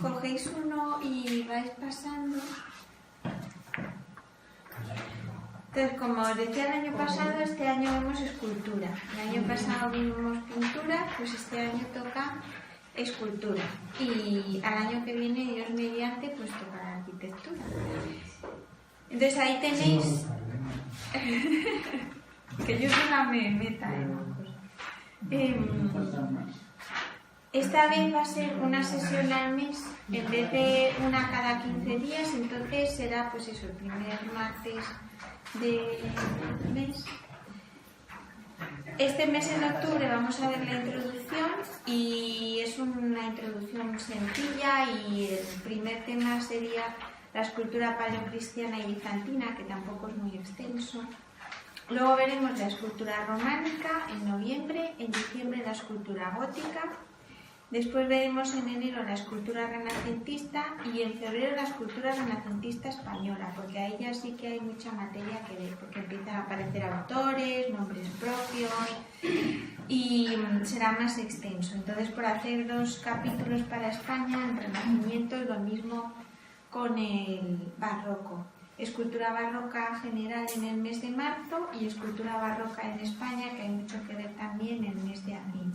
cogéis uno y vais pasando. Entonces, como os decía el año pasado, este año vemos escultura. El año pasado vimos pintura, pues este año toca escultura. Y al año que viene, Dios mediante, pues tocará arquitectura. Entonces ahí tenéis... que yo sola me meta en una cosa. Esta vez va a ser una sesión al mes, en vez de una cada 15 días, entonces será pues eso, el primer martes de mes. Este mes en octubre vamos a ver la introducción y es una introducción sencilla y el primer tema sería la escultura paleocristiana y bizantina, que tampoco es muy extenso. Luego veremos la escultura románica en noviembre, en diciembre la escultura gótica. Después veremos en enero la escultura renacentista y en febrero la escultura renacentista española, porque ahí ya sí que hay mucha materia que ver, porque empiezan a aparecer autores, nombres propios y será más extenso. Entonces, por hacer 2 capítulos para España, en Renacimiento, es lo mismo con el barroco. Escultura barroca general en el mes de marzo y escultura barroca en España, que hay mucho que ver también en el mes de abril.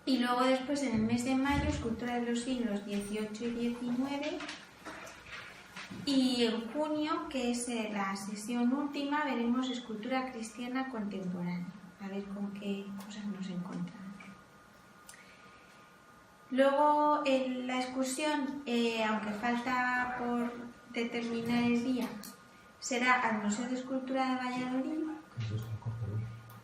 Y luego después en el mes de mayo, escultura de los siglos XVIII y XIX. Y en junio, que es la sesión última, veremos escultura cristiana contemporánea. A ver con qué cosas nos encontramos. Luego la excursión, aunque falta por determinar el día, será al Museo de Escultura de Valladolid,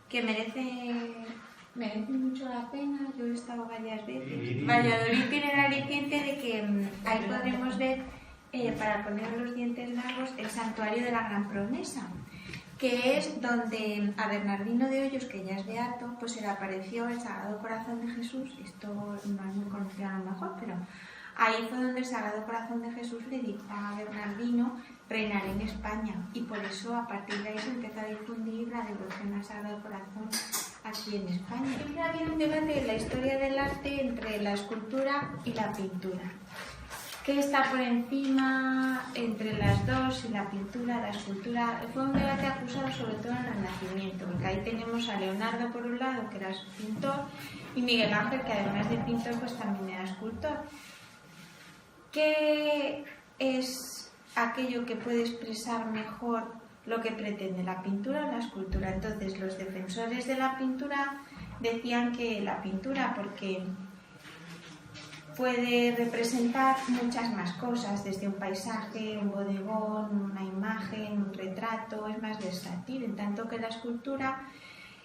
que merece mucho la pena. Yo he estado varias veces. Valladolid tiene el aliciente de que ahí podremos ver, para poner los dientes largos, el santuario de la Gran Promesa, que es donde a Bernardino de Hoyos, que ya es beato, pues se le apareció el Sagrado Corazón de Jesús. Esto no es muy conocido a lo mejor, pero ahí fue donde el Sagrado Corazón de Jesús le dijo a Bernardino reinar en España, y por eso a partir de ahí se empezó a difundir la devoción al Sagrado Corazón aquí en España. Siempre ha habido un debate en la historia del arte entre la escultura y la pintura. ¿Qué está por encima entre las dos? Y la pintura, la escultura. Fue un debate acusado sobre todo en el Renacimiento, porque ahí tenemos a Leonardo por un lado, que era pintor, y Miguel Ángel, que además de pintor pues también era escultor. ¿Qué es aquello que puede expresar mejor lo que pretende, la pintura o la escultura? Entonces los defensores de la pintura decían que la pintura, porque puede representar muchas más cosas, desde un paisaje, un bodegón, una imagen, un retrato, es más versátil, en tanto que la escultura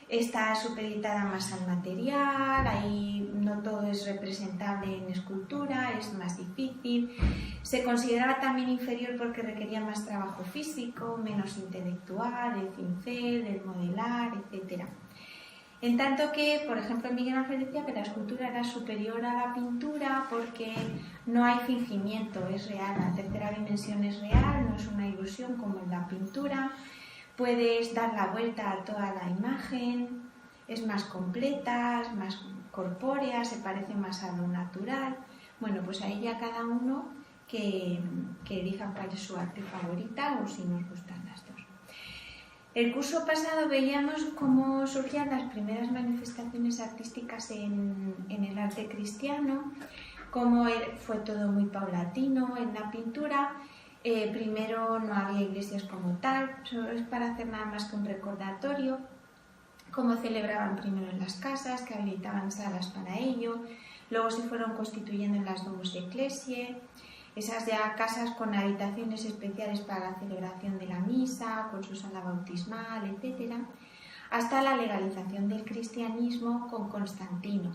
está supeditada más al material, ahí no todo es representable en escultura, es más difícil. Se consideraba también inferior porque requería más trabajo físico, menos intelectual, el cincel, el modelar, etc. En tanto que, por ejemplo, Miguel Ángel decía que la escultura era superior a la pintura porque no hay fingimiento, es real, la tercera dimensión es real, no es una ilusión como en la pintura. Puedes dar la vuelta a toda la imagen, es más completa, es más corpórea, se parece más a lo natural. Bueno, pues ahí ya cada uno que elija cuál es su arte favorita o si nos gustan las dos. El curso pasado veíamos cómo surgían las primeras manifestaciones artísticas en el arte cristiano, cómo fue todo muy paulatino en la pintura. Primero no había iglesias como tal, solo es para hacer nada más que un recordatorio, cómo celebraban primero en las casas, que habilitaban salas para ello, luego se fueron constituyendo en las domus ecclesiae, esas ya casas con habitaciones especiales para la celebración de la misa, con su sala bautismal, etc., hasta la legalización del cristianismo con Constantino.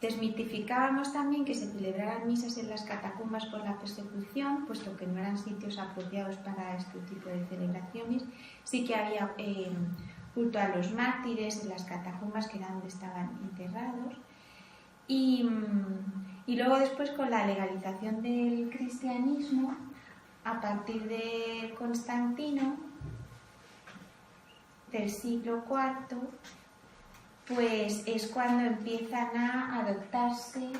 Desmitificábamos también que se celebraran misas en las catacumbas por la persecución, puesto que no eran sitios apropiados para este tipo de celebraciones. Sí que había culto a los mártires en las catacumbas, que era donde estaban enterrados. Y luego después, con la legalización del cristianismo, a partir de Constantino, del siglo IV, pues es cuando empiezan a adoptarse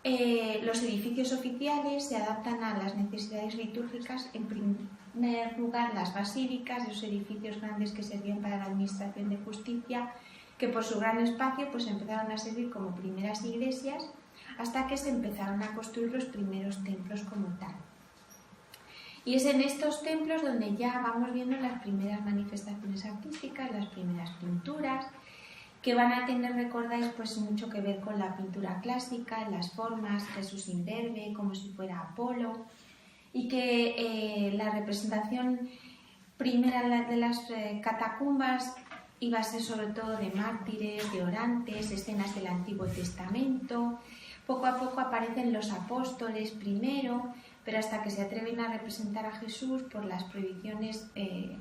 Los edificios oficiales se adaptan a las necesidades litúrgicas, en primer lugar las basílicas, esos edificios grandes que servían para la administración de justicia, que por su gran espacio pues empezaron a servir como primeras iglesias hasta que se empezaron a construir los primeros templos como tal. Y es en estos templos donde ya vamos viendo las primeras manifestaciones artísticas, las primeras pinturas, que van a tener, recordáis, pues mucho que ver con la pintura clásica, las formas, Jesús imberbe, como si fuera Apolo, y que la representación primera de las catacumbas iba a ser sobre todo de mártires, de orantes, escenas del Antiguo Testamento. Poco a poco aparecen los apóstoles primero, pero hasta que se atreven a representar a Jesús por las prohibiciones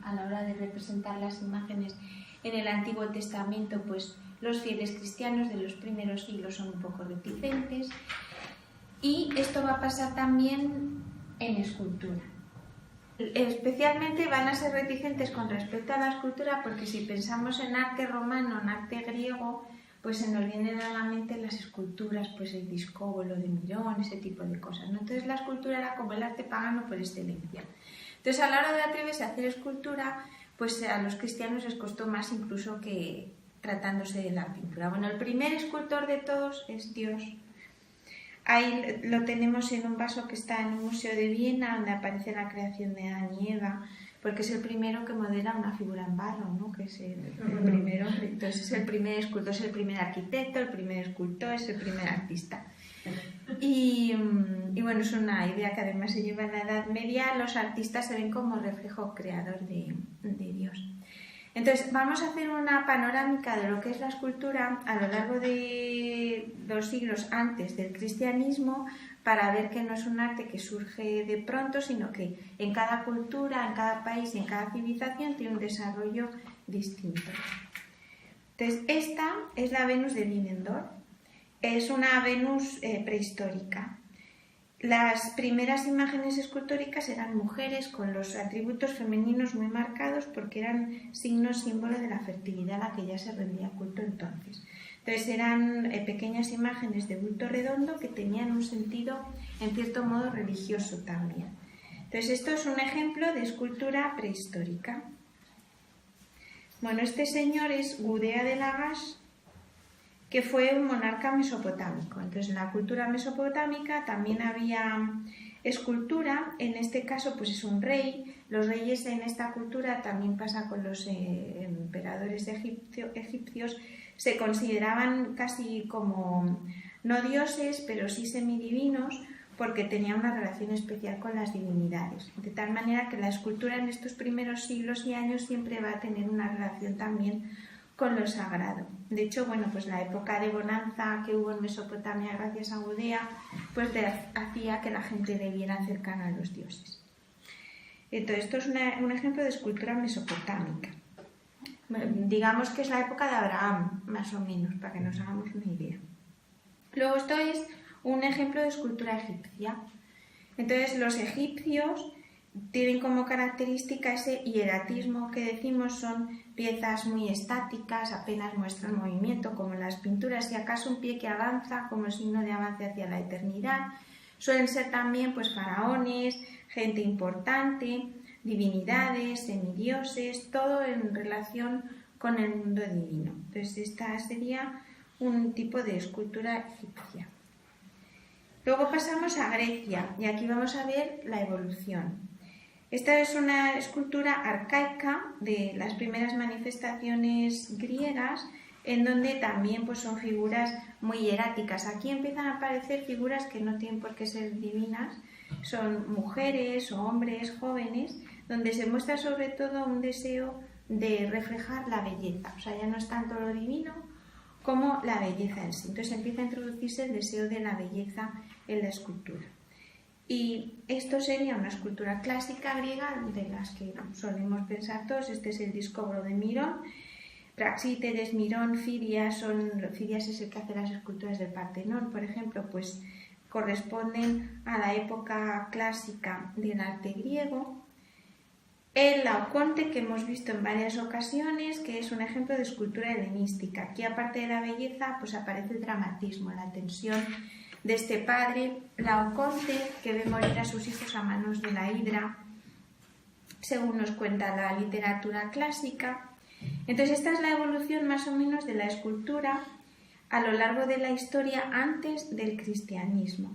a la hora de representar las imágenes en el Antiguo Testamento, pues los fieles cristianos de los primeros siglos son un poco reticentes. Y esto va a pasar también en escultura. Especialmente van a ser reticentes con respecto a la escultura porque si pensamos en arte romano, en arte griego, pues se nos vienen a la mente las esculturas, pues el Discóbolo de Mirón, ese tipo de cosas, ¿no? Entonces la escultura era como el arte pagano por excelencia. Entonces a la hora de atreverse a hacer escultura, pues a los cristianos les costó más incluso que tratándose de la pintura. Bueno, el primer escultor de todos es Dios. Ahí lo tenemos en un vaso que está en un museo de Viena, donde aparece la creación de Adán y Eva, porque es el primero que modela una figura en barro, ¿no? Que es el primer hombre. Entonces es el primer escultor, es el primer arquitecto, el primer escultor, es el primer artista. Y bueno, es una idea que además se lleva en la Edad Media. Los artistas se ven como reflejo creador de Dios. Entonces vamos a hacer una panorámica de lo que es la escultura a lo largo de los siglos antes del cristianismo, para ver que no es un arte que surge de pronto, sino que en cada cultura, en cada país y en cada civilización tiene un desarrollo distinto. Entonces esta es la Venus de Linendorf, es una Venus prehistórica. Las primeras imágenes escultóricas eran mujeres con los atributos femeninos muy marcados porque eran signos, símbolo de la fertilidad a la que ya se rendía culto entonces. Entonces eran pequeñas imágenes de bulto redondo que tenían un sentido en cierto modo religioso también. Entonces esto es un ejemplo de escultura prehistórica. Bueno, este señor es Gudea de Lagash, que fue un monarca mesopotámico. Entonces en la cultura mesopotámica también había escultura, en este caso pues es un rey. Los reyes en esta cultura, también pasa con los emperadores egipcios, se consideraban casi como no dioses, pero sí semidivinos, porque tenían una relación especial con las divinidades. De tal manera que la escultura en estos primeros siglos y años siempre va a tener una relación también con lo sagrado. De hecho, bueno, pues la época de bonanza que hubo en Mesopotamia gracias a Gudea, pues hacía que la gente debiera acercar a los dioses. Entonces, esto es un ejemplo de escultura mesopotámica. Bueno, digamos que es la época de Abraham, más o menos, para que nos hagamos una idea. Luego esto es un ejemplo de escultura egipcia. Entonces, los egipcios tienen como característica ese hieratismo que decimos, son piezas muy estáticas, apenas muestran movimiento, como las pinturas, si acaso un pie que avanza como signo de avance hacia la eternidad. Suelen ser también pues faraones, gente importante, divinidades, semidioses, todo en relación con el mundo divino. Entonces esta sería un tipo de escultura egipcia. Luego pasamos a Grecia y aquí vamos a ver la evolución. Esta es una escultura arcaica de las primeras manifestaciones griegas, en donde también pues, son figuras muy hieráticas. Aquí empiezan a aparecer figuras que no tienen por qué ser divinas, son mujeres o hombres jóvenes, donde se muestra sobre todo un deseo de reflejar la belleza. O sea, ya no es tanto lo divino como la belleza en sí. Entonces empieza a introducirse el deseo de la belleza en la escultura. Y esto sería una escultura clásica griega de las que solemos pensar todos. Este es el Discóbolo de Mirón. Praxíteles, Mirón, Fidias es el que hace las esculturas del Partenón, por ejemplo, pues corresponden a la época clásica del arte griego. El Laoconte, que hemos visto en varias ocasiones, que es un ejemplo de escultura helenística. Aquí, aparte de la belleza, pues aparece el dramatismo, la tensión de este padre, Laoconte, que ve morir a sus hijos a manos de la hidra, según nos cuenta la literatura clásica. Entonces esta es la evolución más o menos de la escultura a lo largo de la historia antes del cristianismo.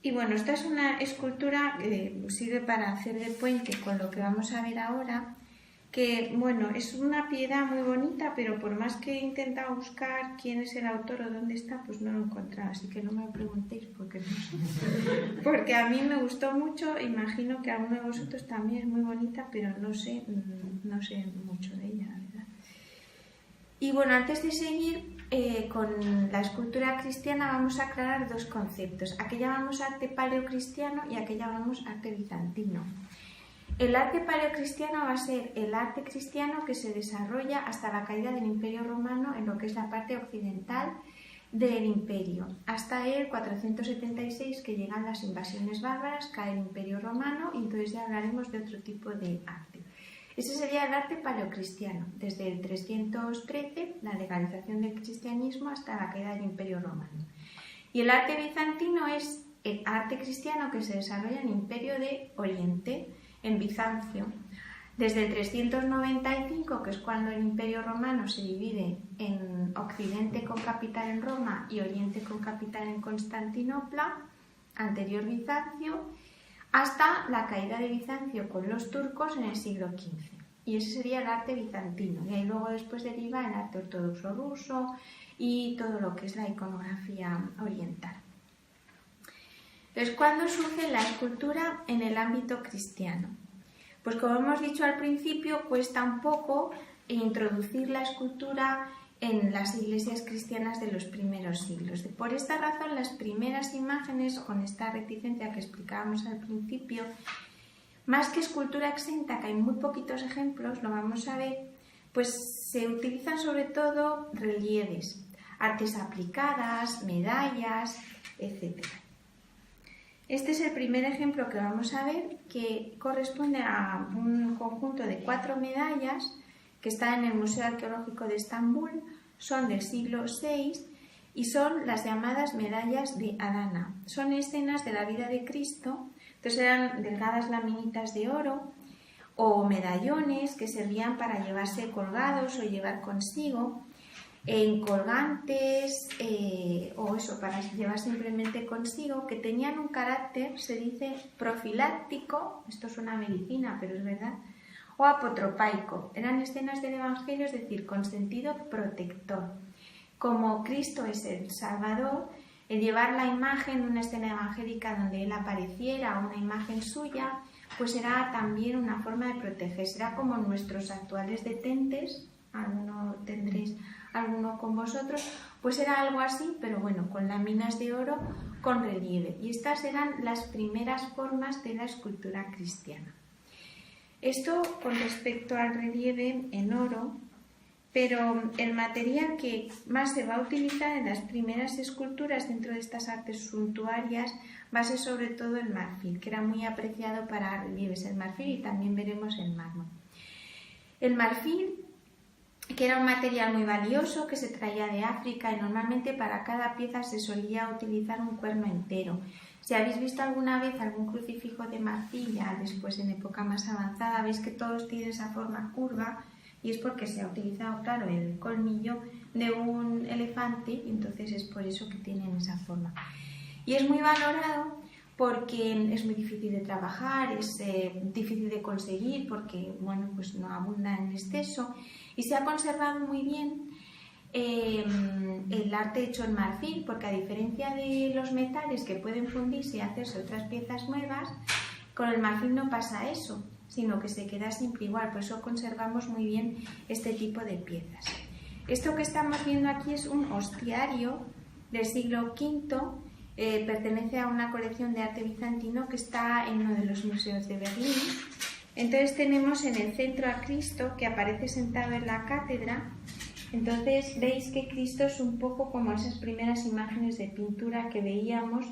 Y bueno, esta es una escultura que sirve para hacer de puente con lo que vamos a ver ahora, que bueno, es una piedad muy bonita, pero por más que he intentado buscar quién es el autor o dónde está, pues no lo he encontrado, así que no me preguntéis porque no sé. Porque a mí me gustó mucho, imagino que a alguno de vosotros también es muy bonita, pero no sé mucho de ella, la verdad. Y bueno, antes de seguir con la escultura cristiana vamos a aclarar dos conceptos. Aquí llamamos arte paleocristiano y aquí llamamos arte bizantino. El arte paleocristiano va a ser el arte cristiano que se desarrolla hasta la caída del Imperio Romano en lo que es la parte occidental del imperio. Hasta el 476, que llegan las invasiones bárbaras, cae el Imperio Romano y entonces ya hablaremos de otro tipo de arte. Ese sería el arte paleocristiano, desde el 313, la legalización del cristianismo, hasta la caída del Imperio Romano. Y el arte bizantino es el arte cristiano que se desarrolla en el Imperio de Oriente, en Bizancio, desde el 395, que es cuando el Imperio Romano se divide en Occidente con capital en Roma y Oriente con capital en Constantinopla, anterior Bizancio, hasta la caída de Bizancio con los turcos en el siglo XV. Y ese sería el arte bizantino. Y ahí luego después deriva el arte ortodoxo ruso y todo lo que es la iconografía oriental. Entonces, ¿cuándo surge la escultura en el ámbito cristiano? Pues como hemos dicho al principio, cuesta un poco introducir la escultura en las iglesias cristianas de los primeros siglos. Por esta razón, las primeras imágenes, con esta reticencia que explicábamos al principio, más que escultura exenta, que hay muy poquitos ejemplos, lo vamos a ver, pues se utilizan sobre todo relieves, artes aplicadas, medallas, etc. Este es el primer ejemplo que vamos a ver, que corresponde a un conjunto de 4 medallas que están en el Museo Arqueológico de Estambul, son del siglo VI y son las llamadas medallas de Adana. Son escenas de la vida de Cristo, entonces eran delgadas laminitas de oro o medallones que servían para llevarse colgados o llevar consigo, en colgantes o eso, para llevar simplemente consigo, que tenían un carácter, se dice, profiláctico, esto suena a medicina, pero es verdad, o apotropaico. Eran escenas del Evangelio, es decir, con sentido protector. Como Cristo es el Salvador, el llevar la imagen de una escena evangélica donde Él apareciera o una imagen suya, pues era también una forma de proteger. Será como nuestros actuales detentes, alguno tendréis alguno con vosotros, pues era algo así, pero bueno, con láminas de oro, con relieve. Y estas eran las primeras formas de la escultura cristiana. Esto con respecto al relieve en oro, pero el material que más se va a utilizar en las primeras esculturas dentro de estas artes suntuarias va a ser sobre todo el marfil, que era muy apreciado para relieves, el marfil, y también veremos el mármol. El marfil, que era un material muy valioso que se traía de África, y normalmente para cada pieza se solía utilizar un cuerno entero. Si habéis visto alguna vez algún crucifijo de marfil, ya después en época más avanzada, veis que todos tienen esa forma curva, y es porque se ha utilizado, claro, el colmillo de un elefante, y entonces es por eso que tienen esa forma. Y es muy valorado porque es muy difícil de trabajar, es difícil de conseguir porque, bueno, pues no abunda en exceso, y se ha conservado muy bien el arte hecho en marfil, porque a diferencia de los metales que pueden fundirse y hacerse otras piezas nuevas, con el marfil no pasa eso, sino que se queda siempre igual. Por eso conservamos muy bien este tipo de piezas. Esto que estamos viendo aquí es un hostiario del siglo V, pertenece a una colección de arte bizantino que está en uno de los museos de Berlín. Entonces tenemos en el centro a Cristo, que aparece sentado en la cátedra. Entonces veis que Cristo es un poco como esas primeras imágenes de pintura que veíamos,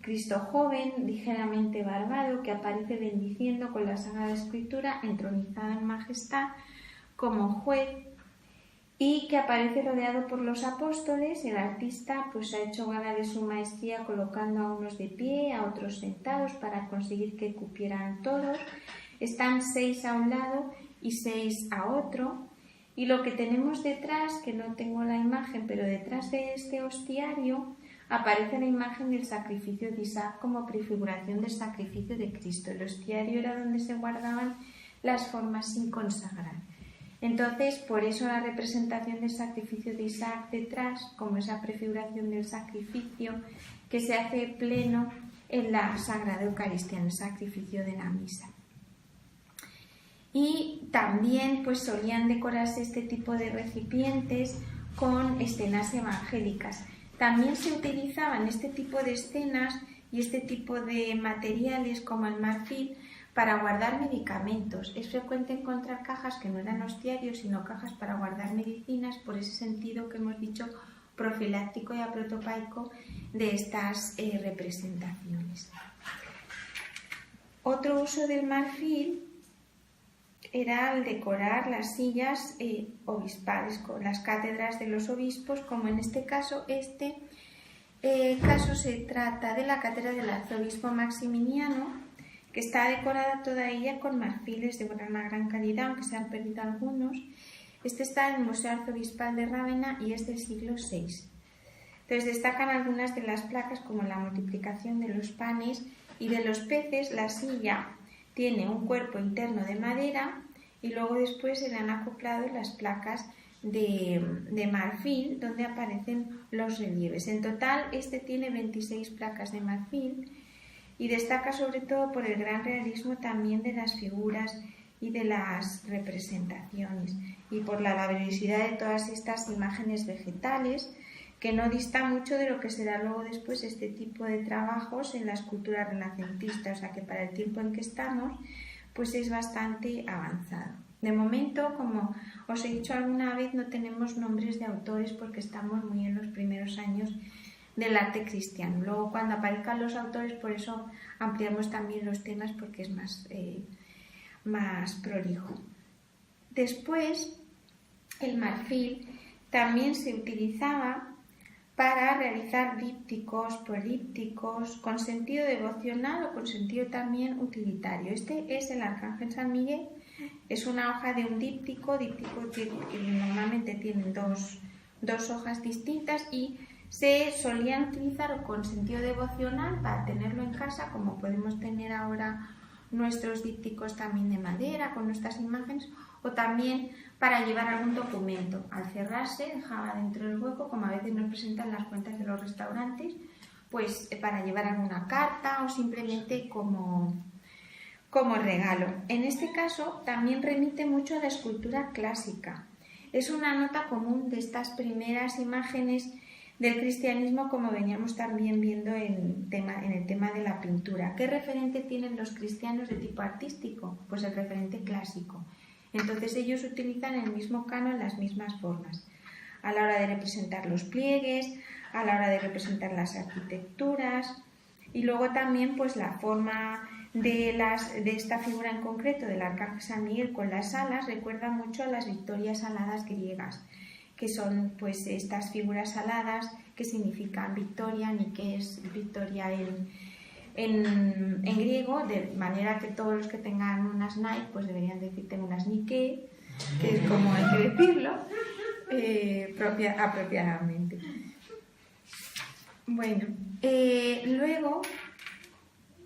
Cristo joven, ligeramente barbado, que aparece bendiciendo con la Sagrada Escritura, entronizado en majestad como juez, y que aparece rodeado por los apóstoles. El artista pues ha hecho gala de su maestría colocando a unos de pie, a otros sentados para conseguir que cupieran todos. Están 6 a un lado y 6 a otro. Y lo que tenemos detrás, que no tengo la imagen, pero detrás de este hostiario aparece la imagen del sacrificio de Isaac como prefiguración del sacrificio de Cristo. El hostiario era donde se guardaban las formas sin consagrar. Entonces, por eso la representación del sacrificio de Isaac detrás, como esa prefiguración del sacrificio que se hace pleno en la Sagrada Eucaristía, en el sacrificio de la misa. Y también pues solían decorarse este tipo de recipientes con escenas evangélicas. También se utilizaban este tipo de escenas y este tipo de materiales como el marfil para guardar medicamentos. Es frecuente encontrar cajas que no eran hostiarios, sino cajas para guardar medicinas, por ese sentido que hemos dicho profiláctico y aprotopaico de estas representaciones. Otro uso del marfil era el decorar las sillas obispales, con las cátedras de los obispos, como en este caso. Caso se trata de la cátedra del arzobispo Maximiniano, que está decorada toda ella con marfiles de una gran calidad, aunque se han perdido algunos. Este está en el Museo Arzobispal de Rávena y es del siglo VI. Entonces destacan algunas de las placas, como la multiplicación de los panes y de los peces. La silla tiene un cuerpo interno de madera y luego después se le han acoplado las placas de marfil donde aparecen los relieves. En total este tiene 26 placas de marfil y destaca sobre todo por el gran realismo también de las figuras y de las representaciones y por la laboriosidad de todas estas imágenes vegetales, que no dista mucho de lo que será luego después este tipo de trabajos en la escultura renacentista, o sea que para el tiempo en que estamos pues es bastante avanzado. De momento, como os he dicho alguna vez, no tenemos nombres de autores porque estamos muy en los primeros años del arte cristiano. Luego cuando aparezcan los autores, por eso ampliamos también los temas porque es más prolijo. Después, el marfil también se utilizaba para realizar dípticos, polípticos, con sentido devocional o con sentido también utilitario. Este es el Arcángel San Miguel, es una hoja de un díptico que normalmente tienen dos hojas distintas y se solían utilizar con sentido devocional para tenerlo en casa, como podemos tener ahora nuestros dípticos también de madera con nuestras imágenes, o también para llevar algún documento. Al cerrarse dejaba dentro del hueco, como a veces nos presentan las cuentas de los restaurantes, pues para llevar alguna carta o simplemente como regalo. En este caso también remite mucho a la escultura clásica. Es una nota común de estas primeras imágenes del cristianismo, como veníamos también viendo en el tema de la pintura. ¿Qué referente tienen los cristianos de tipo artístico? Pues el referente clásico. Entonces ellos utilizan el mismo canon, las mismas formas, a la hora de representar los pliegues, a la hora de representar las arquitecturas, y luego también pues la forma de esta figura en concreto del Arcángel San Miguel con las alas recuerda mucho a las victorias aladas griegas, que son pues estas figuras aladas que significan victoria, ni que es victoria en griego, de manera que todos los que tengan unas Nike pues deberían decir tengo unas Nike, que es como hay que decirlo apropiadamente. Bueno, luego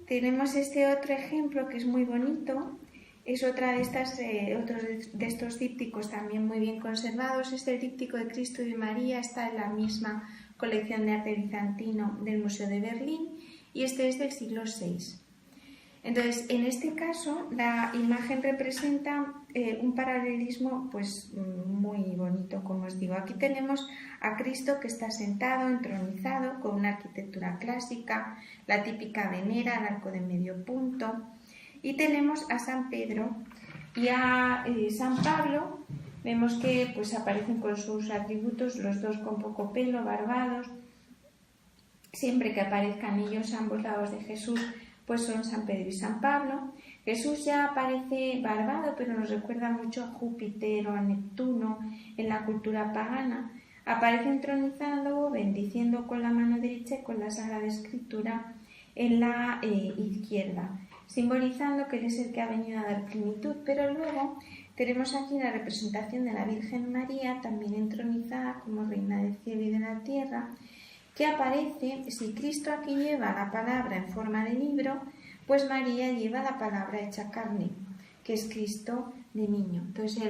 tenemos este otro ejemplo que es muy bonito. Es otra de otros de estos dípticos también muy bien conservados. Es el díptico de Cristo y de María, está en la misma colección de arte bizantino del Museo de Berlín y este es del siglo VI. Entonces, en este caso, la imagen representa un paralelismo pues muy bonito, como os digo. Aquí tenemos a Cristo que está sentado, entronizado, con una arquitectura clásica, la típica venera, el arco de medio punto. Y tenemos a San Pedro y a San Pablo. Vemos que pues aparecen con sus atributos, los dos con poco pelo, barbados. Siempre que aparezcan ellos a ambos lados de Jesús, pues son San Pedro y San Pablo. Jesús ya aparece barbado, pero nos recuerda mucho a Júpiter o a Neptuno en la cultura pagana. Aparece entronizado, bendiciendo con la mano derecha y con la Sagrada Escritura en la izquierda, simbolizando que Él es el que ha venido a dar plenitud. Pero luego tenemos aquí la representación de la Virgen María, también entronizada como reina del cielo y de la tierra, que aparece, si Cristo aquí lleva la palabra en forma de libro, pues María lleva la palabra hecha carne, que es Cristo de niño. Entonces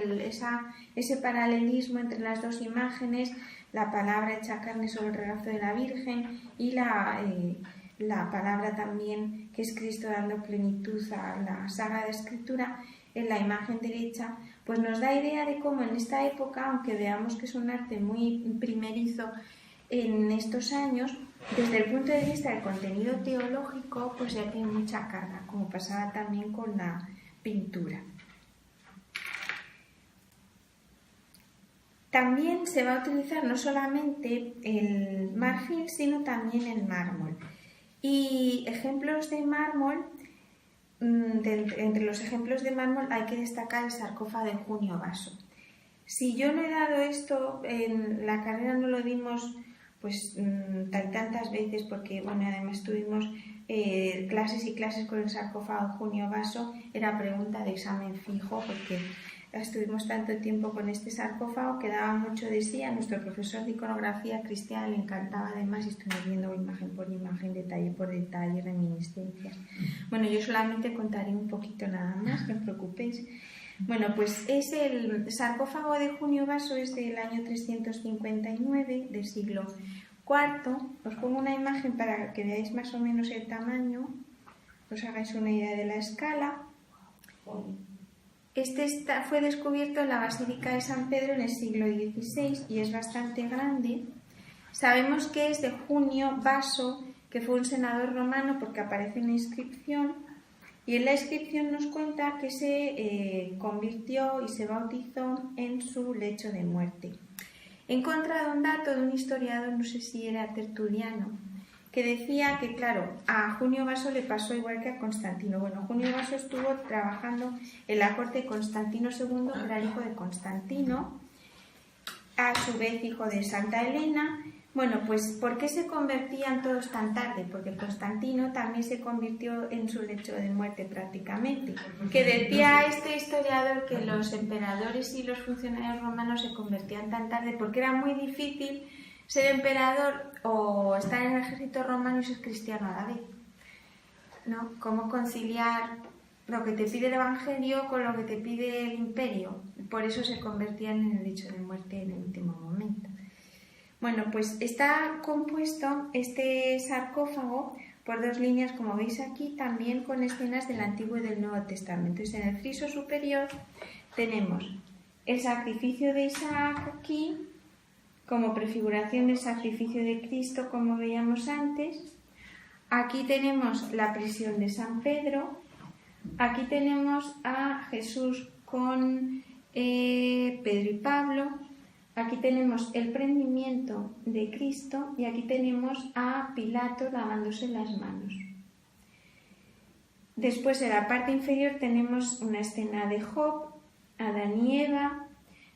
ese paralelismo entre las dos imágenes, la palabra hecha carne sobre el regazo de la Virgen y la palabra también que es Cristo dando plenitud a la Sagrada Escritura en la imagen derecha, pues nos da idea de cómo en esta época, aunque veamos que es un arte muy primerizo en estos años, desde el punto de vista del contenido teológico, pues ya tiene mucha carga, como pasaba también con la pintura. También se va a utilizar no solamente el marfil, sino también el mármol. Y ejemplos de mármol, entre los ejemplos de mármol hay que destacar el sarcófago de Junio Basso. Si yo no he dado esto, en la carrera no lo dimos pues tantas veces, porque bueno, además tuvimos clases y clases con el sarcófago de Junio Basso, era pregunta de examen fijo, porque estuvimos tanto tiempo con este sarcófago que daba mucho de sí. A nuestro profesor de iconografía cristiana le encantaba, además, y estuvimos viendo imagen por imagen, detalle por detalle, reminiscencias. Bueno, yo solamente contaré un poquito nada más, no os preocupéis. Bueno, pues es el sarcófago de Junio Basso, es del año 359 del siglo IV. Os pongo una imagen para que veáis más o menos el tamaño, os hagáis una idea de la escala. Fue descubierto en la Basílica de San Pedro en el siglo XVI y es bastante grande. Sabemos que es de Junio Basso, que fue un senador romano porque aparece una inscripción, y en la inscripción nos cuenta que se convirtió y se bautizó en su lecho de muerte. He encontrado un dato de un historiador, no sé si era Tertuliano, que decía que, claro, a Junio Basso le pasó igual que a Constantino. Bueno, Junio Basso estuvo trabajando en la corte de Constantino II, que era el hijo de Constantino, a su vez hijo de Santa Elena. Bueno, pues ¿por qué se convertían todos tan tarde? Porque Constantino también se convirtió en su lecho de muerte prácticamente. Que decía este historiador que los emperadores y los funcionarios romanos se convertían tan tarde porque era muy difícil ser emperador o estar en el ejército romano y ser cristiano a la vez, ¿no? ¿Cómo conciliar lo que te pide el Evangelio con lo que te pide el imperio? Por eso se convertían en el lecho de muerte en el último momento. Bueno, pues está compuesto este sarcófago por dos líneas, como veis aquí, también con escenas del Antiguo y del Nuevo Testamento. Entonces, en el friso superior tenemos el sacrificio de Isaac aquí, como prefiguración del sacrificio de Cristo, como veíamos antes. Aquí tenemos la prisión de San Pedro. Aquí tenemos a Jesús con Pedro y Pablo. Aquí tenemos el prendimiento de Cristo y aquí tenemos a Pilato lavándose las manos. Después, en la parte inferior, tenemos una escena de Job, Adán y Eva.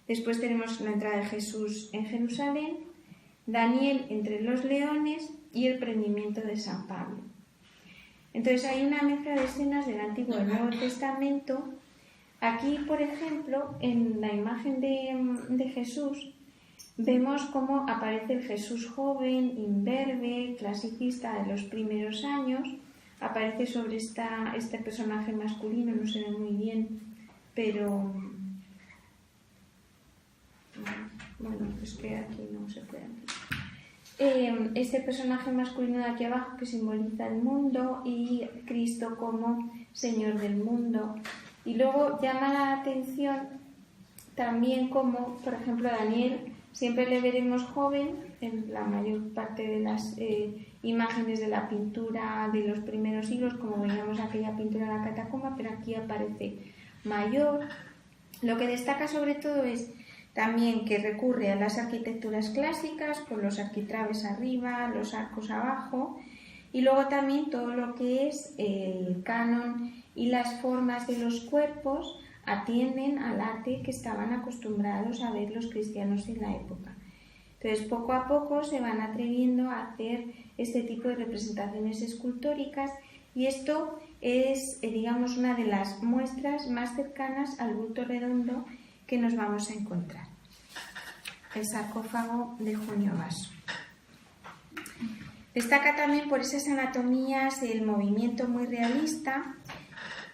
Después tenemos la entrada de Jesús en Jerusalén, Daniel entre los leones y el prendimiento de San Pablo. Entonces hay una mezcla de escenas del Antiguo y del Nuevo Testamento. Aquí, por ejemplo, en la imagen de Jesús, vemos cómo aparece el Jesús joven, imberbe, clasicista de los primeros años. Aparece sobre este personaje masculino, no se ve muy bien, pero bueno, es que aquí no se puede ver. Este personaje masculino de aquí abajo que simboliza el mundo y Cristo como Señor del mundo. Y luego llama la atención también como, por ejemplo, a Daniel siempre le veremos joven en la mayor parte de las imágenes de la pintura de los primeros siglos, como veíamos aquella pintura de la catacumba, pero aquí aparece mayor. Lo que destaca sobre todo es también que recurre a las arquitecturas clásicas, con los arquitrabes arriba, los arcos abajo, Y luego también todo lo que es el canon y las formas de los cuerpos atienden al arte que estaban acostumbrados a ver los cristianos en la época. Entonces, poco a poco se van atreviendo a hacer este tipo de representaciones escultóricas y esto es, digamos, una de las muestras más cercanas al bulto redondo que nos vamos a encontrar. El sarcófago de Junio Basso. Destaca también por esas anatomías el movimiento muy realista.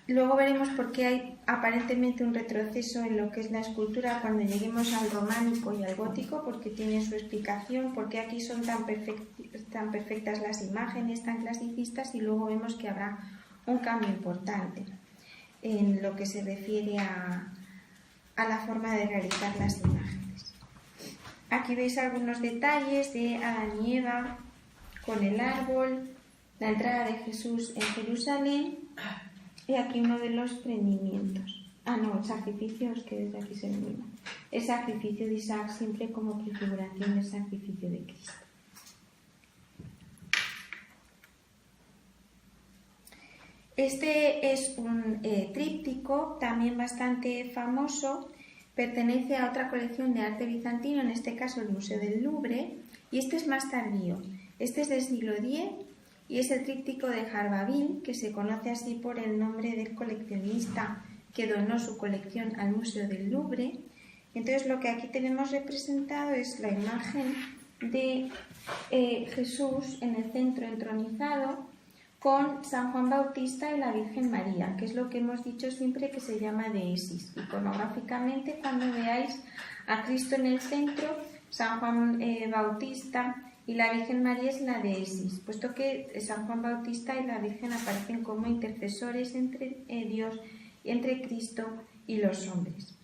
Luego veremos por qué hay aparentemente un retroceso en lo que es la escultura cuando lleguemos al románico y al gótico, porque tiene su explicación, porque aquí son tan perfectas las imágenes, tan clasicistas, y luego vemos que habrá un cambio importante en lo que se refiere a la forma de realizar las imágenes. Aquí veis algunos detalles de Adán y Eva con el árbol, la entrada de Jesús en Jerusalén y aquí uno de los prendimientos. El sacrificio, es que desde aquí se ve muy mal. El sacrificio de Isaac siempre como prefiguración del sacrificio de Cristo. Este es un tríptico también bastante famoso, pertenece a otra colección de arte bizantino, en este caso el Museo del Louvre, y este es más tardío. Este es del siglo X y es el tríptico de Jarbabil, que se conoce así por el nombre del coleccionista que donó su colección al Museo del Louvre. Entonces lo que aquí tenemos representado es la imagen de Jesús en el centro entronizado con San Juan Bautista y la Virgen María, que es lo que hemos dicho siempre que se llama deesis. Iconográficamente, cuando veáis a Cristo en el centro, San Juan Bautista y la Virgen María es la deesis, puesto que San Juan Bautista y la Virgen aparecen como intercesores entre Dios y entre Cristo y los hombres.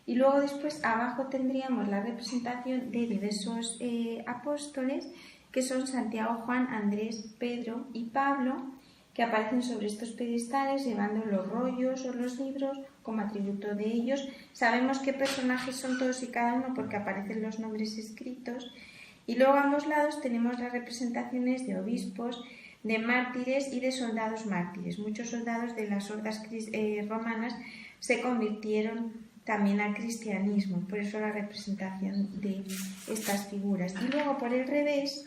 Y luego después abajo tendríamos la representación de diversos apóstoles, que son Santiago, Juan, Andrés, Pedro y Pablo, que aparecen sobre estos pedestales llevando los rollos o los libros como atributo de ellos. Sabemos qué personajes son todos y cada uno porque aparecen los nombres escritos. Y luego a ambos lados tenemos las representaciones de obispos, de mártires y de soldados mártires. Muchos soldados de las hordas romanas se convirtieron también al cristianismo, por eso la representación de estas figuras. Y luego por el revés,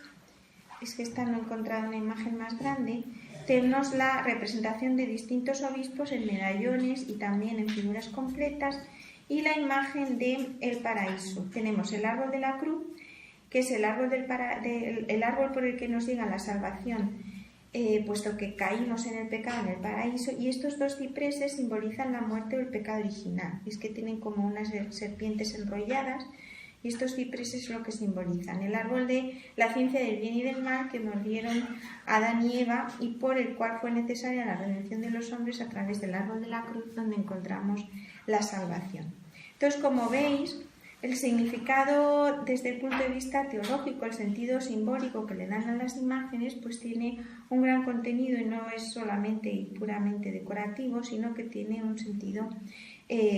es que esta no he encontrado una imagen más grande, tenemos la representación de distintos obispos en medallones y también en figuras completas y la imagen del paraíso. Tenemos el árbol de la cruz, que es el árbol, el árbol por el que nos llega la salvación, puesto que caímos en el pecado en el paraíso, y estos dos cipreses simbolizan la muerte o el pecado original. Es que tienen como unas serpientes enrolladas, y estos cipreses es lo que simbolizan. El árbol de la ciencia del bien y del mal que mordieron Adán y Eva y por el cual fue necesaria la redención de los hombres a través del árbol de la cruz, donde encontramos la salvación. Entonces, como veis, el significado desde el punto de vista teológico, el sentido simbólico que le dan a las imágenes, pues tiene un gran contenido y no es solamente y puramente decorativo, sino que tiene un sentido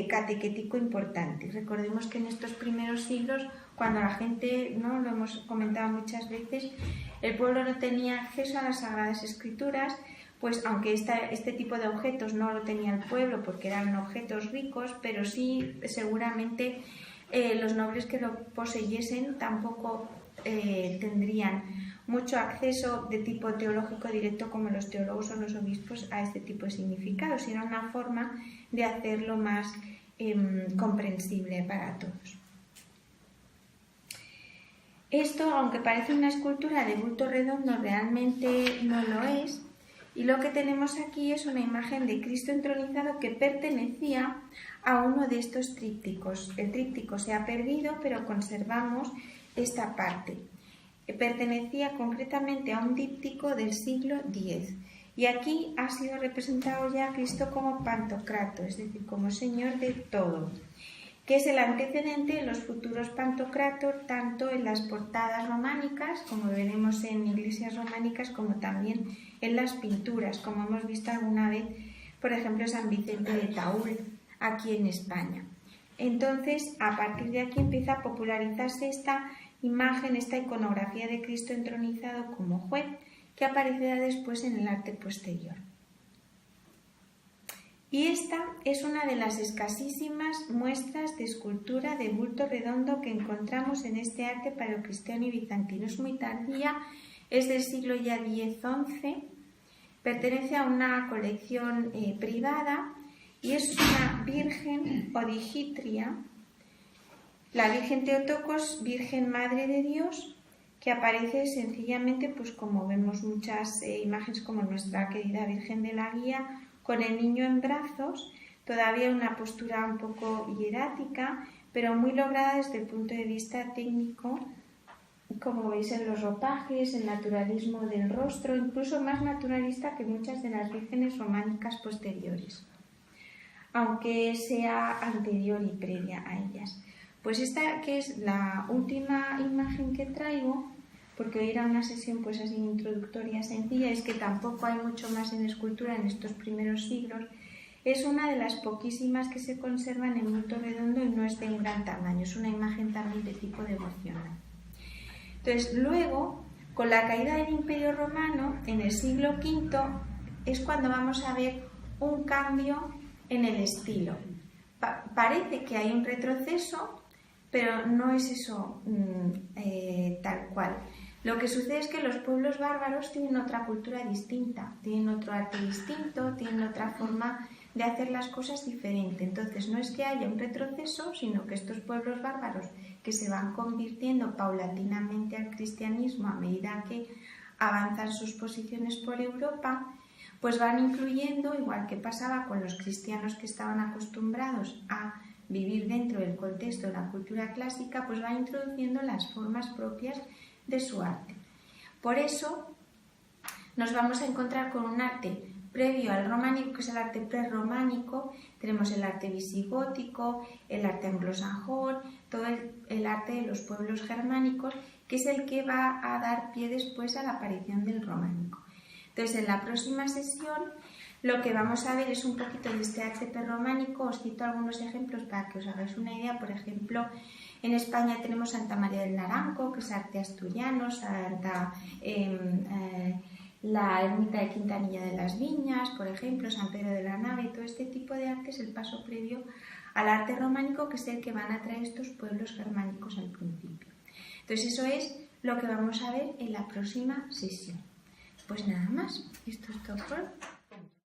catequético importante. Recordemos que en estos primeros siglos, cuando la gente, ¿no?, lo hemos comentado muchas veces, el pueblo no tenía acceso a las Sagradas Escrituras, pues aunque este tipo de objetos no lo tenía el pueblo porque eran objetos ricos, pero sí seguramente los nobles que lo poseyesen tampoco tendrían mucho acceso de tipo teológico directo como los teólogos o los obispos a este tipo de significados. Era una forma de hacerlo más comprensible para todos. Esto, aunque parece una escultura de bulto redondo, realmente no lo es. Y lo que tenemos aquí es una imagen de Cristo entronizado que pertenecía a uno de estos trípticos. El tríptico se ha perdido, pero conservamos esta parte. Pertenecía concretamente a un díptico del siglo X. Y aquí ha sido representado ya a Cristo como Pantocrator, es decir, como Señor de todo, que es el antecedente de los futuros Pantocrator, tanto en las portadas románicas, como veremos en iglesias románicas, como también en las pinturas, como hemos visto alguna vez, por ejemplo, San Vicente de Taúl, aquí en España. Entonces, a partir de aquí empieza a popularizarse esta imagen, esta iconografía de Cristo entronizado como juez, que aparecerá después en el arte posterior. Y esta es una de las escasísimas muestras de escultura de bulto redondo que encontramos en este arte paleocristiano y bizantino. Es muy tardía, es del siglo ya X-XI, pertenece a una colección privada y es una Virgen Odigitria, la Virgen Theotokos, Virgen Madre de Dios, que aparece sencillamente, pues como vemos muchas imágenes como nuestra querida Virgen de la Guía, con el niño en brazos, todavía una postura un poco hierática, pero muy lograda desde el punto de vista técnico, como veis en los ropajes, el naturalismo del rostro, incluso más naturalista que muchas de las vírgenes románicas posteriores, aunque sea anterior y previa a ellas. Pues esta, que es la última imagen que traigo, porque hoy era una sesión pues así introductoria sencilla, es que tampoco hay mucho más en escultura en estos primeros siglos, es una de las poquísimas que se conservan en bulto redondo y no es de un gran tamaño, es una imagen también de tipo devocional. Entonces luego, con la caída del Imperio Romano, en el siglo V, es cuando vamos a ver un cambio en el estilo. Parece que hay un retroceso, pero no es eso tal cual. Lo que sucede es que los pueblos bárbaros tienen otra cultura distinta, tienen otro arte distinto, tienen otra forma de hacer las cosas diferente. Entonces no es que haya un retroceso, sino que estos pueblos bárbaros que se van convirtiendo paulatinamente al cristianismo a medida que avanzan sus posiciones por Europa, pues van incluyendo, igual que pasaba con los cristianos que estaban acostumbrados a vivir dentro del contexto de la cultura clásica, pues va introduciendo las formas propias de su arte. Por eso nos vamos a encontrar con un arte previo al románico, que es el arte prerrománico. Tenemos el arte visigótico, el arte anglosajón, todo el arte de los pueblos germánicos, que es el que va a dar pie después a la aparición del románico. Entonces, en la próxima sesión lo que vamos a ver es un poquito de este arte prerrománico. Os cito algunos ejemplos para que os hagáis una idea. Por ejemplo, en España tenemos Santa María del Naranco, que es arte asturiano, la ermita de Quintanilla de las Viñas, por ejemplo, San Pedro de la Nava, y todo este tipo de arte es el paso previo al arte románico, que es el que van a traer estos pueblos germánicos al principio. Entonces eso es lo que vamos a ver en la próxima sesión. Pues nada más, esto es todo por hoy.